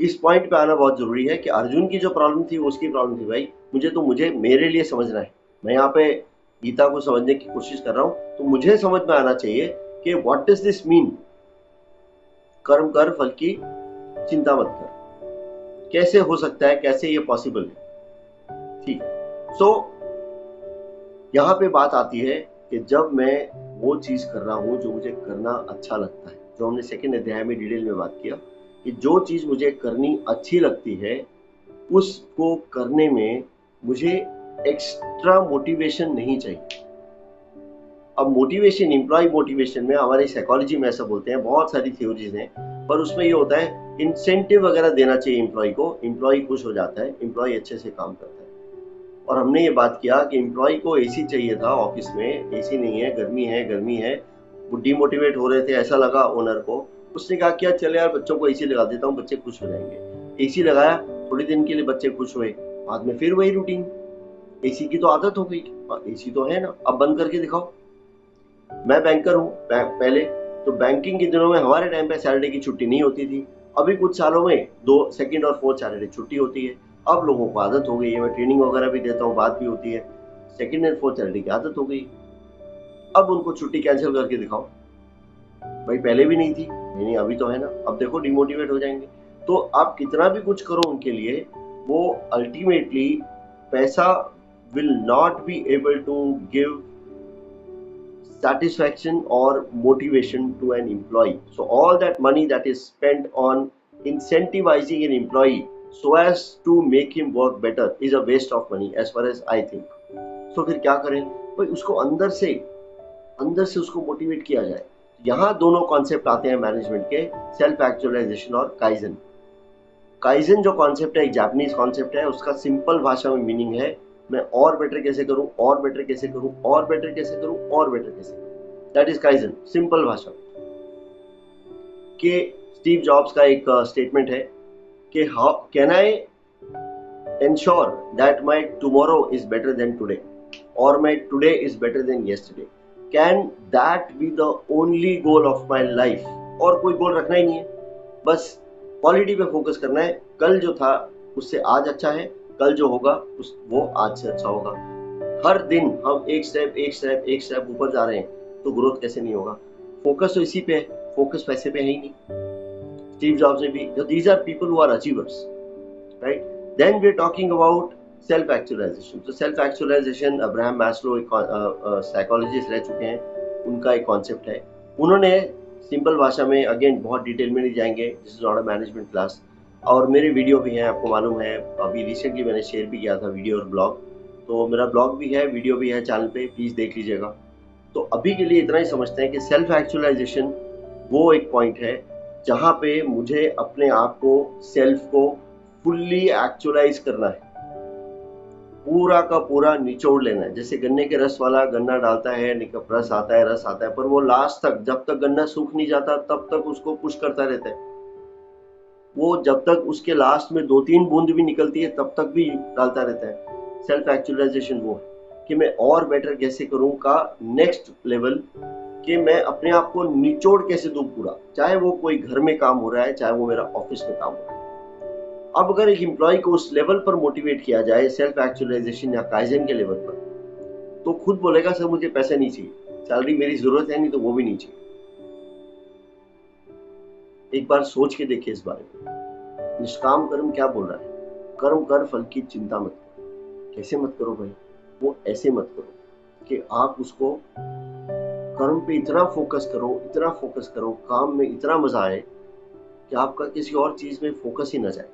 इस पॉइंट पे आना बहुत जरूरी है कि अर्जुन की जो प्रॉब्लम थी वो उसकी प्रॉब्लम थी भाई, मुझे मेरे लिए समझना है। मैं यहाँ पे गीता को समझने की कोशिश कर रहा हूँ, तो मुझे समझ में आना चाहिए कि व्हाट डज दिस मीन, कर्म कर फल की चिंता मत कर। कैसे हो सकता है, कैसे ये पॉसिबल है? ठीक है। सो यहाँ पे बात आती है कि जब मैं वो चीज कर रहा हूँ जो मुझे करना अच्छा लगता है, जो हमने सेकंड अध्याय में डिटेल में बात किया कि जो चीज मुझे करनी अच्छी लगती है उसको करने में मुझे एक्स्ट्रा मोटिवेशन नहीं चाहिए। अब मोटिवेशन, एम्प्लॉय मोटिवेशन में हमारी साइकोलॉजी में ऐसा बोलते हैं, बहुत सारी थ्योरीज हैं, पर उसमें ये होता है इंसेंटिव वगैरह देना चाहिए एम्प्लॉय को, एम्प्लॉय खुश हो जाता है, एम्प्लॉय अच्छे से काम करता है। और हमने ये बात किया कि एम्प्लॉय को एसी चाहिए था ऑफिस में, एसी नहीं है, गर्मी है, वो डिमोटिवेट हो रहे थे, ऐसा लगा ओनर को। उसने कहा क्या चले यार बच्चों को एसी लगा देता हूँ, बच्चे खुश हो जाएंगे। एसी लगाया, थोड़ी दिन के लिए बच्चे खुश हुए, बाद में फिर वही रूटीन। एसी की तो आदत हो गई, एसी तो है ना, अब बंद करके दिखाओ। मैं बैंकर हूँ पहले, तो बैंकिंग के दिनों में हमारे टाइम पे सैटरडे की छुट्टी नहीं होती थी। अभी कुछ सालों में 2 सेकंड और 4 सैटरडे छुट्टी होती है। अब लोगों को आदत हो गई है, मैं ट्रेनिंग वगैरह भी देता हूँ, बात भी होती है, सेकंड एंड 4 सैटरडे की आदत हो गई। अब उनको छुट्टी कैंसिल करके दिखाओ, भाई पहले भी नहीं थी, नहीं अभी तो है ना, अब देखो डिमोटिवेट हो जाएंगे। तो आप कितना भी कुछ करो उनके लिए, वो अल्टीमेटली पैसा will not be able to give satisfaction or motivation to an employee. So all that money that is spent on incentivizing an employee so as to make him work better is a waste of money as far as I think. So फिर क्या करें भाई, उसको अंदर से उसको motivate किया जाए। यहाँ दोनों कॉन्सेप्ट आते हैं मैनेजमेंट के, सेल्फ एक्चुअलाइजेशन और काइजन। काइजन जो कॉन्सेप्ट है एक जापानीज कॉन्सेप्ट है, उसका सिंपल भाषा में मीनिंग है मैं और बेटर कैसे करूं, और बेटर कैसे करूं, और बेटर कैसे करूं, और बेटर कैसे करूं। दैट इज काइजन, सिंपल भाषा। कि स्टीव जॉब्स का एक स्टेटमेंट है कि how can I ensure that my tomorrow is better than today or my today is better than yesterday, can that be the only goal of my life? और कोई गोल रखना ही नहीं है, बस क्वालिटी पे फोकस करना है। कल जो था उससे आज अच्छा है, कल जो होगा वो आज से अच्छा होगा। हर दिन हम एक स्टेप ऊपर जा रहे हैं, तो ग्रोथ कैसे नहीं होगा? फोकस तो इसी पे है, फोकस पैसे पे है ही नहीं। स्टीव जॉब्स ने भी, these are people who are achievers, right? Then we're talking about self actualization. तो self actualization अब्राहम मैस्लो एक साइकोलॉजिस्ट रह चुके हैं, उनका एक कॉन्सेप्ट है। उन्होंने सिंपल भाषा में, अगेन बहुत डिटेल में नहीं जाएंगे, this is not a management class, और मेरे वीडियो भी हैं, आपको मालूम है, अभी रिसेंटली मैंने शेयर भी किया था वीडियो और ब्लॉग, तो मेरा ब्लॉग भी है, वीडियो भी है चैनल पे, प्लीज देख लीजिएगा। तो अभी के लिए इतना ही समझते हैं कि सेल्फ एक्चुअलाइजेशन वो एक पॉइंट है जहां पे मुझे अपने आप को, सेल्फ को फुल्ली एक्चुअलाइज करना है, पूरा का पूरा निचोड़ लेना है। जैसे गन्ने के रस वाला गन्ना डालता है, रस आता है, पर वो लास्ट तक, जब तक गन्ना सूख नहीं जाता तब तक उसको पुश करता रहता है। वो जब तक उसके लास्ट में 2-3 बूंद भी निकलती है तब तक भी डालता रहता है। सेल्फ एक्चुअलाइजेशन वो है कि मैं और बेटर कैसे करूं का नेक्स्ट लेवल, कि मैं अपने आप को निचोड़ कैसे दूं पूरा, चाहे वो कोई घर में काम हो रहा है, चाहे वो मेरा ऑफिस में काम हो रहा है। अब अगर एक एम्प्लॉय को उस लेवल पर मोटिवेट किया जाए, सेल्फ एक्चुअलाइजेशन या काइजन के लेवल पर, तो खुद बोलेगा सर मुझे पैसे नहीं चाहिए, सैलरी मेरी जरूरत है नहीं तो वो भी नहीं चाहिए। एक बार सोच के देखिए इस बारे में। निष्काम कर्म क्या बोल रहा है? कर्म कर फल की चिंता मत करो। कैसे मत करो भाई? वो ऐसे मत करो कि आप उसको कर्म पे इतना फोकस करो, काम में इतना मजा आए कि आपका किसी और चीज में फोकस ही ना जाए,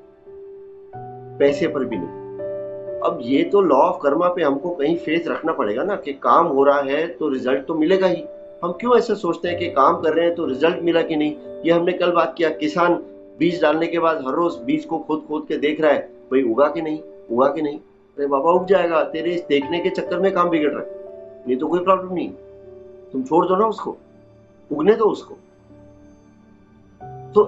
पैसे पर भी नहीं। अब ये तो लॉ ऑफ कर्मा पे हमको कहीं फेथ रखना पड़ेगा ना, कि काम हो रहा है तो रिजल्ट तो मिलेगा ही। हम क्यों ऐसा सोचते हैं कि काम कर रहे हैं तो रिजल्ट मिला कि नहीं? ये हमने कल बात किया, किसान बीज डालने के बाद हर रोज बीज को खोद के देख रहा है, भाई उगा कि नहीं, उगा कि नहीं। अरे बाबा उग जाएगा, तेरे इस देखने के चक्कर में काम बिगड़ रहा है, नहीं तो कोई प्रॉब्लम नहीं, तुम छोड़ दो ना उसको, उगने दो उसको। तो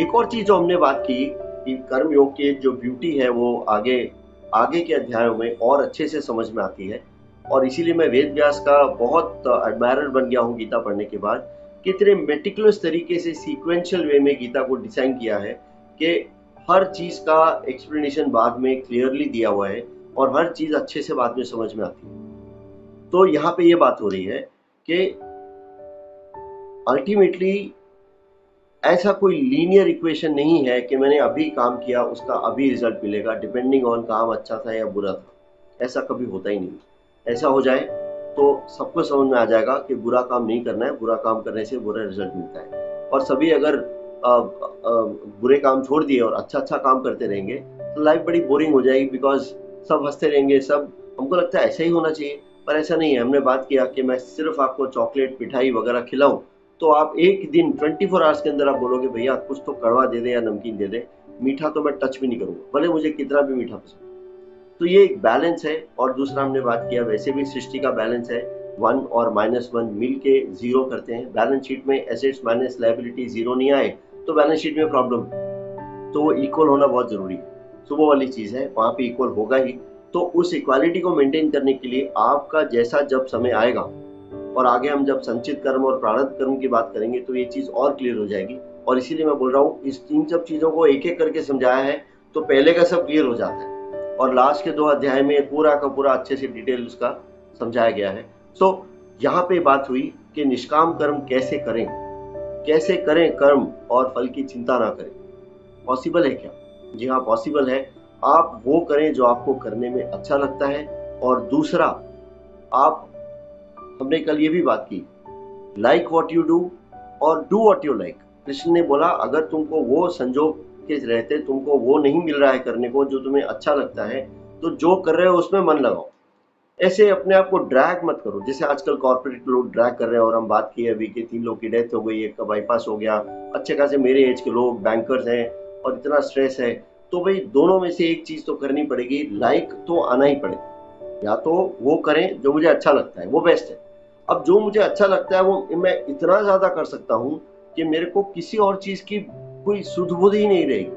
एक और चीज जो हमने बात की कि कर्म योग की जो ब्यूटी है वो आगे के अध्यायों में और अच्छे से समझ में आती है। और इसीलिए मैं वेद व्यास का बहुत एडमायरर बन गया हूँ गीता पढ़ने के बाद, कि इतने मेटिकुलस तरीके से सीक्वेंशियल वे में गीता को डिजाइन किया है कि हर चीज का एक्सप्लेनेशन बाद में क्लियरली दिया हुआ है और हर चीज अच्छे से बाद में समझ में आती है। तो यहाँ पे ये बात हो रही है कि अल्टीमेटली ऐसा कोई लीनियर इक्वेशन नहीं है कि मैंने अभी काम किया उसका अभी रिजल्ट मिलेगा, डिपेंडिंग ऑन काम अच्छा था या बुरा था। ऐसा कभी होता ही नहीं। ऐसा हो जाए तो सबको समझ में आ जाएगा कि बुरा काम नहीं करना है, बुरा काम करने से बुरा रिजल्ट मिलता है। और सभी अगर बुरे काम छोड़ दिए और अच्छा अच्छा काम करते रहेंगे तो लाइफ बड़ी बोरिंग हो जाएगी, बिकॉज सब हंसते रहेंगे, सब हमको लगता है ऐसा ही होना चाहिए, पर ऐसा नहीं है। हमने बात किया कि मैं सिर्फ आपको चॉकलेट मिठाई वगैरह खिलाऊं तो आप एक दिन 24 आवर्स के अंदर आप बोलोगे भैया कुछ तो कड़वा दे दे या नमकीन दे दे, मीठा तो मैं टच भी नहीं करूंगा, भले मुझे कितना भी मीठा पसंद। तो ये एक बैलेंस है। और दूसरा हमने बात किया वैसे भी सृष्टि का बैलेंस है, 1 और -1 मिल के 0 करते हैं। बैलेंस शीट में एसेट्स माइनस लायबिलिटी 0 नहीं आए तो बैलेंस शीट में प्रॉब्लम है। तो वो इक्वल होना बहुत जरूरी है, सुबह वाली चीज है, वहां पे इक्वल होगा ही। तो उस इक्वालिटी को मेंटेन करने के लिए आपका जैसा जब समय आएगा और आगे हम जब संचित कर्म और प्रारब्ध कर्म की बात करेंगे तो ये चीज और क्लियर हो जाएगी। और इसीलिए मैं बोल रहा हूँ इस इन सब चीजों को एक एक करके समझाया है तो पहले का सब क्लियर हो जाता है और लास्ट के 2 अध्याय में पूरा का पूरा अच्छे से डिटेल उसका समझाया गया है। सो यहाँ पे बात हुई कि निष्काम कर्म कैसे करें कर्म और फल की चिंता ना करें। पॉसिबल है क्या? जी हाँ, पॉसिबल है। आप वो करें जो आपको करने में अच्छा लगता है। और दूसरा, आप हमने कल ये भी बात की, लाइक व्हाट यू डू और do what you like. Krishna ने बोला अगर तुमको वो संजोग के रहते तुमको वो नहीं मिल रहा है करने को जो तुम्हें अच्छा लगता है तो जो कर रहे हो उसमें मन लगाओ। ऐसे अपने आप को ड्रैग मत करो, जैसे आजकल कॉर्पोरेट लोग ड्रैग कर रहे हैं। और हम बात की अभी के 3 लोग की डेथ हो गई, एक का बाईपास हो गया, अच्छे खासे मेरे एज के लोग बैंकर्स हैं और इतना स्ट्रेस है। तो भाई दोनों में से एक चीज तो करनी पड़ेगी, लाइक तो आना ही पड़ेगा। या तो वो करें जो मुझे अच्छा लगता है, वो बेस्ट है। अब जो मुझे अच्छा लगता है वो मैं इतना ज्यादा कर सकता हूँ कि मेरे को किसी और चीज की कोई सुध बुध ही नहीं रहेगी,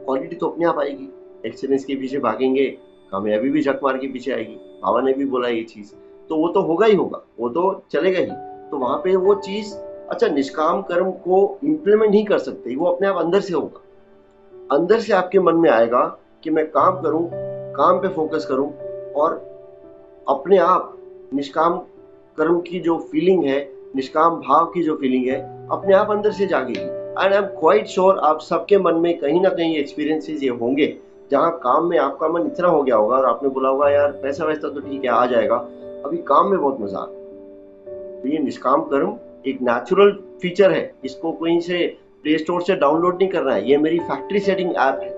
क्वालिटी तो अपने आप आएगी। एक्सीलेंस के पीछे भागेंगे, कामयाबी भी झक मार के पीछे आएगी। बाबा ने भी बोला ये चीज, तो वो तो होगा ही होगा, वो तो चलेगा ही। तो वहां पे वो चीज, अच्छा निष्काम कर्म को इम्प्लीमेंट ही कर सकते, वो अपने आप अंदर से होगा। अंदर से आपके मन में आएगा कि मैं काम करूं, काम पे फोकस करूं और अपने आप निष्काम कर्म की जो फीलिंग है, निष्काम भाव की जो फीलिंग है, अपने आप अंदर से जागेगी। And I am quite sure आप सबके मन में कहीं ना कहीं एक्सपीरियंसेस ये होंगे जहां काम में आपका मन इतना हो गया होगा और आपने बोला होगा यार पैसा वैसा तो ठीक है आ जाएगा, अभी काम में बहुत मजा आ। तो ये निष्काम कर्म एक नेचुरल फीचर है, इसको कहीं से प्ले स्टोर से डाउनलोड नहीं करना है। ये मेरी फैक्ट्री सेटिंग ऐप है,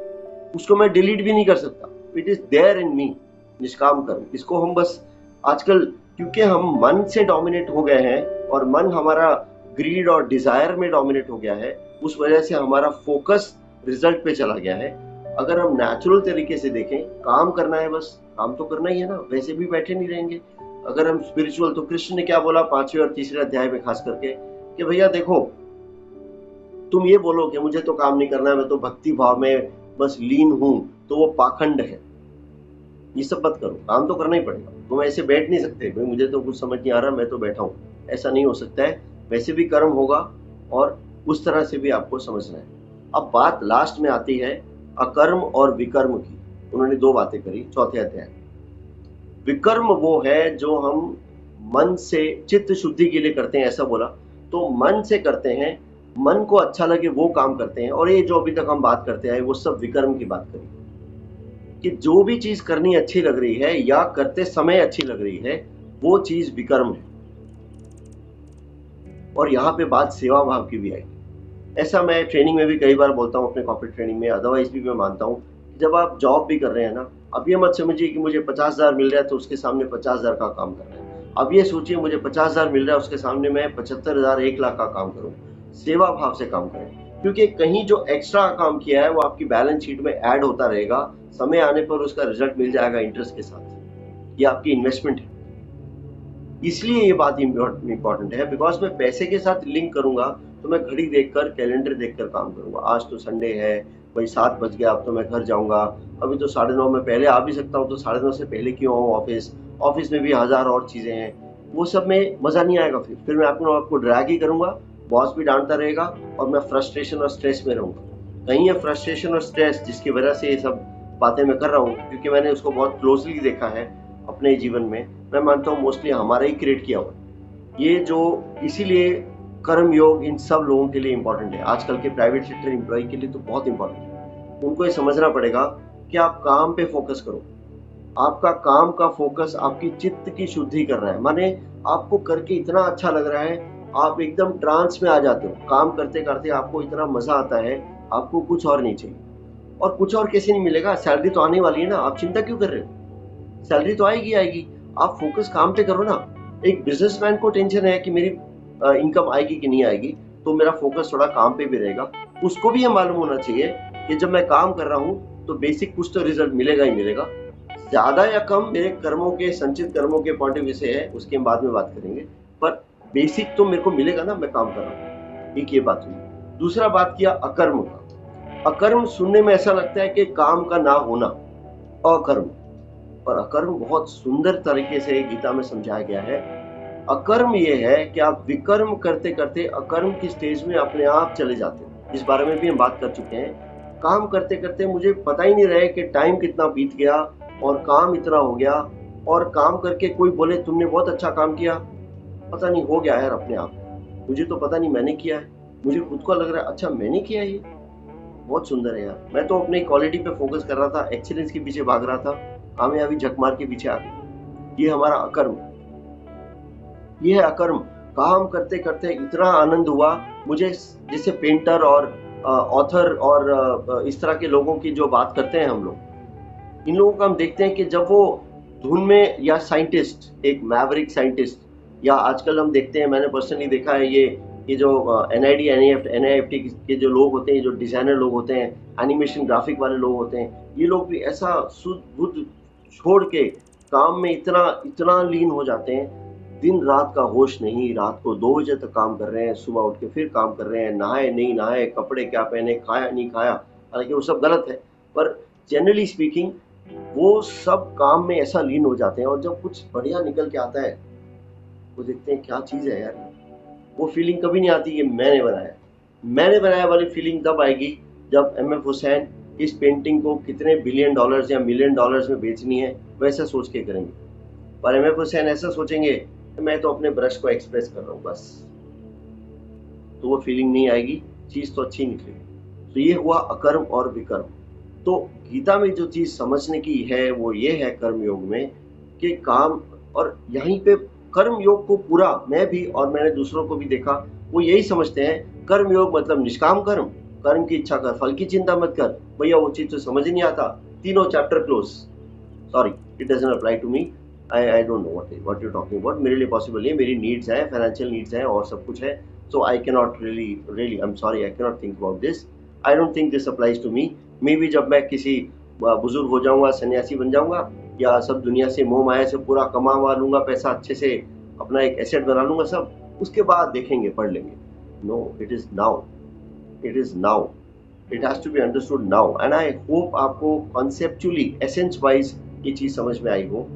उसको मैं डिलीट भी नहीं कर सकता। इट इज देयर इन मी। निष्काम कर्म, इसको हम बस आजकल क्योंकि हम मन से डोमिनेट हो गए हैं और मन हमारा ग्रीड और डिजायर में डोमिनेट हो गया है, उस वजह से हमारा फोकस रिजल्ट पे चला गया है। अगर हम नेचुरल तरीके से देखें, काम करना है, बस काम तो करना ही है ना, वैसे भी बैठे नहीं रहेंगे। अगर हम स्पिरिचुअल, तो कृष्ण ने क्या बोला 5वें और 3रे अध्याय में खास करके कि भैया देखो तुम ये बोलो कि मुझे तो काम नहीं करना है, मैं तो भक्ति भाव में बस लीन हूं, तो वो पाखंड है। ये सब मत करो, काम तो करना ही पड़ेगा। तुम ऐसे बैठ नहीं सकते भाई मुझे तो कुछ समझ नहीं आ रहा मैं तो बैठा हूँ, ऐसा नहीं हो सकता है। वैसे भी कर्म होगा और उस तरह से भी आपको समझना है। अब बात लास्ट में आती है अकर्म और विकर्म की। उन्होंने 2 बातें करी 4थे अध्याय। विकर्म वो है जो हम मन से चित्त शुद्धि के लिए करते हैं, ऐसा बोला। तो मन से करते हैं, मन को अच्छा लगे वो काम करते हैं। और ये जो अभी तक हम बात करते हैं वो सब विकर्म की बात करी कि जो भी चीज करनी अच्छी लग रही है या करते समय अच्छी लग रही है वो चीज विकर्म है। और यहाँ पे बात सेवा भाव की भी आई। ऐसा मैं ट्रेनिंग में भी कई बार बोलता हूँ, अपने कॉर्पोरेट ट्रेनिंग में, अदरवाइज भी मैं मानता हूँ जब आप जॉब भी कर रहे हैं ना, अब ये मत समझिए कि मुझे 50,000 मिल रहा है तो उसके सामने 50,000 का काम कर रहे हैं। अब ये सोचिए मुझे 50,000 मिल रहा है उसके सामने मैं 75,000 1 लाख का काम करूँ। सेवा भाव से काम करें, क्योंकि कहीं जो एक्स्ट्रा काम किया है वो आपकी बैलेंस शीट में ऐड होता रहेगा, समय आने पर उसका रिजल्ट मिल जाएगा इंटरेस्ट के साथ। ये आपकी इन्वेस्टमेंट है। इसलिए ये बात इंपॉर्टेंट है, बिकॉज मैं पैसे के साथ लिंक करूंगा तो मैं घड़ी देखकर, कैलेंडर देखकर काम करूंगा। आज तो संडे है भाई, 7 बज गया, अब तो मैं घर जाऊंगा। अभी तो 9:30 में पहले आ भी सकता हूँ, तो 9:30 से पहले क्यों आऊँ ऑफिस में भी 1000 और चीजें हैं, वो सब में मजा नहीं आएगा। फिर मैं अपने आपको ड्रैग ही करूंगा, बॉस भी डांटता रहेगा और मैं फ्रस्ट्रेशन और स्ट्रेस में रहूंगा। कहीं ये फ्रस्ट्रेशन और स्ट्रेस जिसकी वजह से ये सब बातें मैं कर रहा हूँ, क्योंकि मैंने उसको बहुत क्लोजली देखा है अपने जीवन में। मैं मानता हूँ मोस्टली हमारा ही क्रिएट किया हुआ ये जो, इसीलिए कर्म योग इन सब लोगों के लिए इंपॉर्टेंट है। आजकल के प्राइवेट सेक्टर एम्प्लॉय के लिए तो बहुत इंपॉर्टेंट है। उनको ये समझना पड़ेगा कि आप काम पे फोकस करो। आपका काम का फोकस आपकी चित्त की शुद्धि कर रहा है, माने आपको करके इतना अच्छा लग रहा है, आप एकदम ट्रांस में आ जाते हो। काम करते करते आपको इतना मजा आता है, आपको कुछ और नहीं चाहिए। और कुछ और कैसे नहीं मिलेगा, सैलरी तो आने वाली है ना, आप चिंता क्यों कर रहे हो? सैलरी तो आएगी आएगी, आप फोकस काम पे करो ना। एक बिजनेसमैन को टेंशन है कि मेरी इनकम आएगी कि नहीं आएगी, तो मेरा फोकस थोड़ा काम पे भी रहेगा। उसको भी ये मालूम होना चाहिए कि जब मैं काम कर रहा हूँ तो बेसिक कुछ तो रिजल्ट मिलेगा ही मिलेगा। ज्यादा या कम मेरे कर्मों के, संचित कर्मों के पॉइंट ऑफ व्यू से है, उसके हम बाद में बात करेंगे। पर बेसिक तो मेरे को मिलेगा ना, मैं काम कर रहा हूँ। एक ये बात हुई। दूसरा बात किया अकर्म का। अकर्म सुनने में ऐसा लगता है कि काम का ना होना, अकर्म। पर अकर्म बहुत सुंदर तरीके से गीता में समझाया गया है। अकर्म ये है कि आप विकर्म करते करते अकर्म की स्टेज में अपने आप चले जाते हो। इस बारे में भी हम बात कर चुके हैं। काम करते करते मुझे पता ही नहीं रहे कि टाइम कितना बीत गया और काम इतना हो गया, और काम करके कोई बोले तुमने बहुत अच्छा काम किया, पता नहीं हो गया यार अपने आप, मुझे तो पता नहीं मैंने किया है, मुझे खुद को लग रहा है अच्छा मैंने किया है। ये बहुत सुंदर है यार। मैं तो अपनी क्वालिटी पे फोकस कर रहा था, एक्सीलेंस के पीछे भाग रहा था, कामयाबी झक मार के पीछे आ गई। ये हमारा अकर्म, ये है अकर्म। काम करते करते इतना आनंद हुआ मुझे, जैसे पेंटर और ऑथर और इस तरह के लोगों की जो बात करते हैं हम लोग, इन लोगों का हम देखते हैं कि जब वो धुन में, या साइंटिस्ट, एक मैवरिक साइंटिस्ट, या आजकल हम देखते हैं, मैंने पर्सनली देखा है, ये जो NID NIFT के जो लोग होते हैं, जो डिजाइनर लोग होते हैं, एनिमेशन ग्राफिक वाले लोग होते हैं, ये लोग भी ऐसा शुद्ध बुद्ध छोड़ के काम में इतना इतना लीन हो जाते हैं, दिन रात का होश नहीं, रात को 2 बजे तक काम कर रहे हैं, सुबह उठ के फिर काम कर रहे हैं, नहाए नहीं नहाए, कपड़े क्या पहने, खाया नहीं खाया, हालांकि वो सब गलत है, पर जनरली स्पीकिंग वो सब काम में ऐसा लीन हो जाते हैं। और जब कुछ बढ़िया निकल के आता है, वो देखते हैं क्या चीज है यार, वो फीलिंग कभी नहीं आती कि मैंने बनाया वाली फीलिंग तब आएगी जब MF हुसैन इस पेंटिंग को कितने बिलियन डॉलर्स या मिलियन डॉलर्स में बेचनी है, वैसा सोच के करेंगे। पर MF हुसैन ऐसा सोचेंगे मैं तो अपने ब्रश को एक्सप्रेस कर रहा हूँ बस, तो वो फीलिंग नहीं आएगी, चीज तो अच्छी निकलेगी। तो ये हुआ अकर्म और विकर्म। तो गीता में जो चीज समझने की है वो ये है कर्म योग में, कि काम, और यहीं पे कर्म योग को पूरा मैं भी और मैंने दूसरों को भी देखा, वो यही समझते हैं कर्म योग मतलब निष्काम कर्म, कर्म की इच्छा कर, फल की चिंता मत कर। भैया वो चीज तो समझ ही नहीं आता, तीनों chapter close. Sorry, it doesn't apply to me. I don't know what you talking about. मेरे लिए पॉसिबल नहीं है, मेरी नीड्स है, फाइनेंशियल नीड्स है और सब कुछ है। So I can not really I am sorry, I can not think about this. I don't think this applies to me. Maybe जब मैं किसी बुजुर्ग हो जाऊंगा, सन्यासी बन जाऊंगा, या सब दुनिया से मोह माया से पूरा कमा लूंगा पैसा, अच्छे से अपना एक एसेट बना लूंगा सब, उसके बाद देखेंगे, पढ़ लेंगे। No, it is now, it is now, it has to be understood now. And I hope आपको कॉन्सेप्चुअली, एसेंस वाइज ये चीज समझ में आई हो।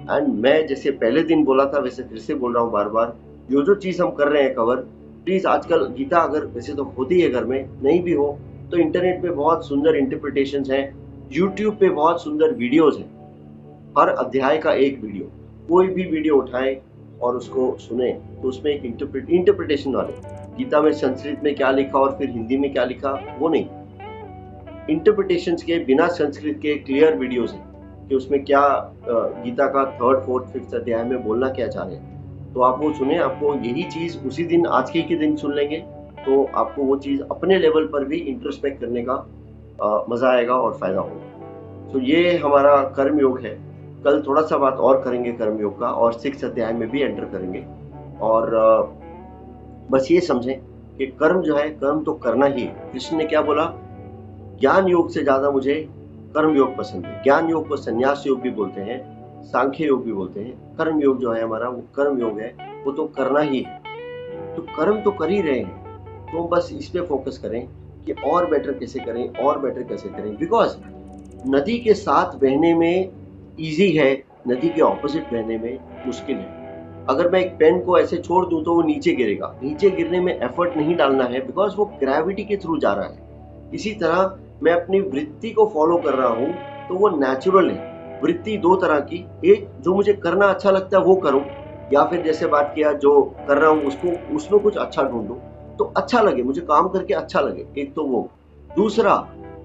एंड मैं जैसे पहले दिन बोला था वैसे फिर से बोल रहा हूँ बार बार, जो चीज हम कर रहे हैं कवर, प्लीज आजकल गीता अगर वैसे तो होती है घर में, नहीं भी हो तो इंटरनेट पे बहुत सुंदर इंटरप्रिटेशंस हैं, यूट्यूब पे बहुत सुंदर वीडियोस हैं, हर अध्याय का एक वीडियो, कोई भी वीडियो उठाए और उसको सुने तो उसमें एक इंटरप्रिटेशन वाले, गीता में संस्कृत में क्या लिखा और फिर हिंदी में क्या लिखा वो नहीं, इंटरप्रिटेशंस के बिना संस्कृत के क्लियर वीडियोस हैं कि उसमें क्या गीता का 3rd 4th 5th अध्याय में बोलना क्या चाह रहे हैं। तो आप वो सुने, आपको यही चीज उसी दिन, आज के दिन सुन लेंगे तो आपको वो चीज अपने लेवल पर भी इंट्रोस्पेक्ट करने का मजा आएगा और फायदा होगा। तो ये हमारा कर्म योग है। कल थोड़ा सा बात और करेंगे कर्म योग का, और 6th अध्याय में भी एंटर करेंगे। और बस ये समझें कि कर्म जो है, कर्म तो करना ही है। कृष्ण ने क्या बोला, ज्ञान योग से ज्यादा मुझे कर्म योग पसंद है। ज्ञान योग को संन्यास योग भी बोलते हैं, सांख्य योग भी बोलते हैं। कर्म योग जो है हमारा, वो कर्म योग है, वो तो करना ही है। तो कर्म तो कर ही रहे हैं, तो बस इस पे फोकस करें कि और बेटर कैसे करें, और बेटर कैसे करें। बिकॉज नदी के साथ बहने में इजी है, नदी के ऑपोजिट बहने में मुश्किल है। अगर मैं एक पेन को ऐसे छोड़ दूं तो वो नीचे गिरेगा, नीचे गिरने में एफर्ट नहीं डालना है, बिकॉज वो ग्रेविटी के थ्रू जा रहा है। इसी तरह मैं अपनी वृत्ति को फॉलो कर रहा हूँ तो वो नेचुरल है। वृत्ति दो तरह की, एक जो मुझे करना अच्छा लगता है वो करूँ, या फिर जैसे बात किया जो कर रहा हूँ उसको उसमें कुछ अच्छा ढूंढूं तो अच्छा लगे, मुझे काम करके अच्छा लगे, एक तो वो। दूसरा,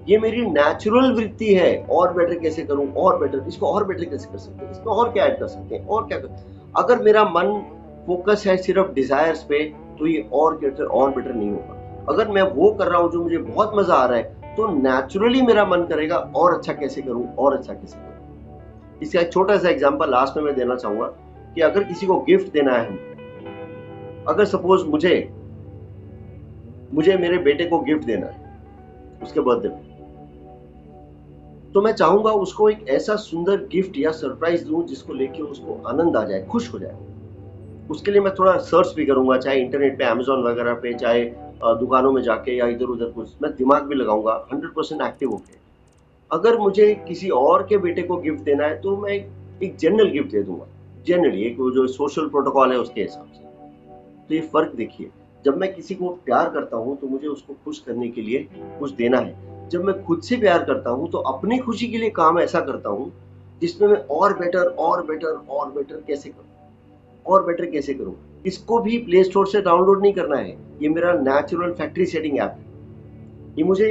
ये मेरी नेचुरल वृत्ति है, और बेटर कैसे करूं, और बेटर, इसको और बेटर कैसे कर सकते हैं, इसमें और क्या ऐड कर सकते हैं, और क्या कर। अगर मेरा मन फोकस है सिर्फ डिजायर्स पे तो ये और बेटर नहीं होगा। अगर मैं वो कर रहा हूँ जो मुझे बहुत मजा आ रहा है तो नेचुरली मेरा मन करेगा और अच्छा कैसे करूं, और अच्छा कैसे करूं। इसका एक छोटा सा एग्जांपल लास्ट में मैं देना चाहूंगा कि अगर किसी को गिफ्ट देना है, अगर सपोज मुझे मेरे बेटे को गिफ्ट देना है उसके बर्थडे पे, तो मैं चाहूंगा उसको एक ऐसा सुंदर गिफ्ट या सरप्राइज दूं जिसको लेके उसको आनंद आ जाए, खुश हो जाए। उसके लिए मैं थोड़ा सर्च भी करूंगा, चाहे इंटरनेट पे, अमेजोन वगैरह पे, चाहे दुकानों में जाके, या इधर उधर कुछ मैं दिमाग भी लगाऊंगा 100% एक्टिव होके। अगर मुझे किसी और के बेटे को गिफ्ट देना है तो मैं एक जनरल गिफ्ट दे दूंगा, जनरली एक जो सोशल प्रोटोकॉल है उसके हिसाब से। तो ये फर्क देखिए, जब मैं किसी को प्यार करता हूँ तो मुझे उसको खुश करने के लिए कुछ देना है। जब मैं खुद से प्यार करता हूँ तो अपनी खुशी के लिए काम ऐसा करता हूँ जिसमें मैं और बेटर कैसे करूँ, और बेटर कैसे करूँ। इसको भी प्ले स्टोर से डाउनलोड नहीं करना है, ये मेरा नेचुरल फैक्ट्री सेटिंग ऐप है। ये मुझे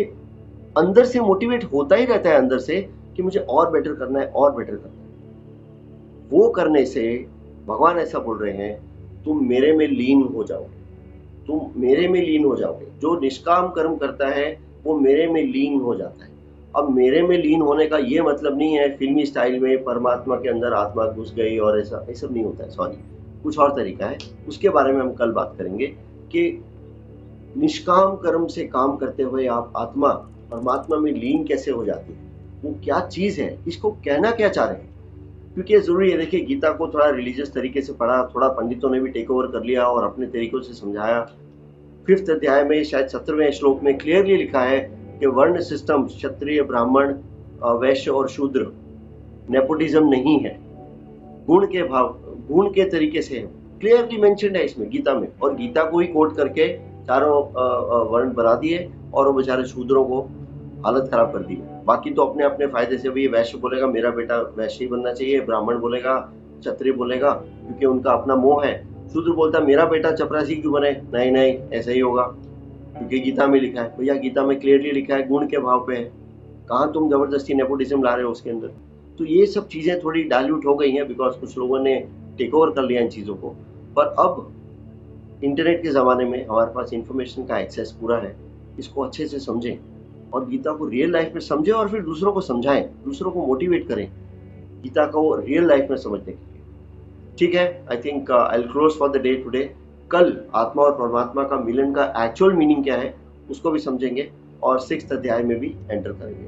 अंदर से मोटिवेट होता ही रहता है, अंदर से, कि मुझे और बेटर करना है, और बेटर करना है। वो करने से भगवान ऐसा बोल रहे हैं, तुम मेरे में लीन हो जाओगे, तुम मेरे में लीन हो जाओगे। जो निष्काम कर्म करता है वो मेरे में लीन हो जाता है। अब मेरे में लीन होने का ये मतलब नहीं है फिल्मी स्टाइल में परमात्मा के अंदर आत्मा घुस गई और ऐसा, ये सब नहीं होता है, सॉरी, कुछ और तरीका है, उसके बारे में हम कल बात करेंगे कि निष्काम कर्म से काम करते हुए आप आत्मा परमात्मा में लीन कैसे हो जाती है, वो क्या चीज है, इसको कहना क्या चाह रहे हैं। क्योंकि ये जरूरी है, देखिए गीता को थोड़ा रिलीजियस तरीके से पढ़ा, थोड़ा पंडितों ने भी टेक ओवर कर लिया और अपने तरीकों से समझाया। 5th अध्याय में शायद 17वें श्लोक में क्लियरली लिखा है कि वर्ण सिस्टम क्षत्रिय ब्राह्मण वैश्य और शूद्र, नेपोटिज्म नहीं है, गुण के तरीके से है, क्लियरली मेंशन्ड है इसमें गीता में। और गीता को ही कोट करके चारों वर्ण बना दिए और वो बेचारे शूद्रों को हालत खराब कर दी। बाकी तो अपने अपने फायदे से, भी वैश्य बोलेगा मेरा बेटा वैश्य ही बनना चाहिए, ब्राह्मण बोलेगा, क्षत्रिय बोलेगा, क्योंकि उनका अपना मोह है, शूद्र बोलता मेरा बेटा चपरासी क्यों बने, नहीं नहीं ऐसा ही होगा क्योंकि गीता में लिखा है। भैया गीता में क्लियरली लिखा है गुण के भाव पे है, कहाँ तुम जबरदस्ती नेपोटिज्म ला रहे हो उसके अंदर। तो ये सब चीजें थोड़ी डाइल्यूट हो गई हैं बिकॉज कुछ लोगों ने टेक ओवर कर लिया इन चीजों को। पर अब इंटरनेट के ज़माने में हमारे पास इंफॉर्मेशन का एक्सेस पूरा है, इसको अच्छे से समझें और गीता को रियल लाइफ में समझें और फिर दूसरों को समझाएं, दूसरों को मोटिवेट करें गीता को रियल लाइफ में समझने के लिए। ठीक है, I think I will close for the day today. कल आत्मा और परमात्मा का मिलन का एक्चुअल मीनिंग क्या है उसको भी समझेंगे और 6th अध्याय में भी एंटर करेंगे।